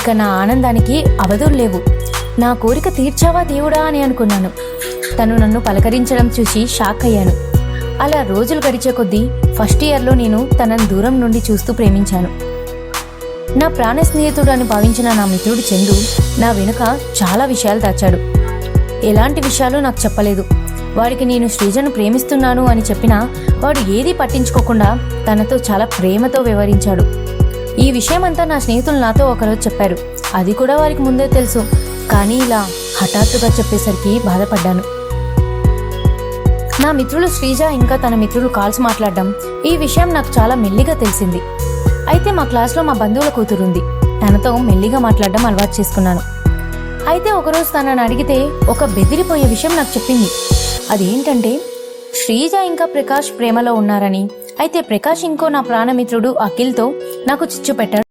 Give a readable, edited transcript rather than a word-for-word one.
ఇక నా ఆనందానికి అవధులు లేవు. నా కోరిక తీర్చావా దేవుడా అని అనుకున్నాను. తను నన్ను పలకరించడం చూసి షాక్ అయ్యాను. అలా రోజులు గడిచే కొద్దీ ఫస్ట్ ఇయర్లో నేను తనను దూరం నుండి చూస్తూ ప్రేమించాను. నా ప్రాణ స్నేహితుడు అని భావించిన నా మిత్రుడు చందు నా వెనుక చాలా విషయాలు దాచాడు. ఎలాంటి విషయాలు నాకు చెప్పలేదు. వాడికి నేను శ్రీజను ప్రేమిస్తున్నాను అని చెప్పినా వాడు ఏదీ పట్టించుకోకుండా తనతో చాలా ప్రేమతో వ్యవహరించాడు. ఈ విషయమంతా నా స్నేహితులు నాతో ఒకరోజు చెప్పారు. అది కూడా వారికి ముందే తెలుసు. కానీ ఇలా హఠాత్తుగా చెప్పేసరికి బాధపడ్డాను. నా మిత్రులు శ్రీజ ఇంకా తన మిత్రులు కాల్స్ మాట్లాడడం, ఈ విషయం నాకు చాలా మెల్లిగా తెలిసింది. అయితే మా క్లాస్లో మా బంధువుల కూతురుంది. తనతో మెల్లిగా మాట్లాడడం అలవాటు చేసుకున్నాను. అయితే ఒకరోజు తనని అడిగితే ఒక బెదిరిపోయే విషయం నాకు చెప్పింది. అదేంటంటే శ్రీజ ఇంకా ప్రకాష్ ప్రేమలో ఉన్నారని, అయితే ప్రకాష్ ఇంకో నా ప్రాణమిత్రుడు అఖిల్తో నాకు చిచ్చు పెట్టాడు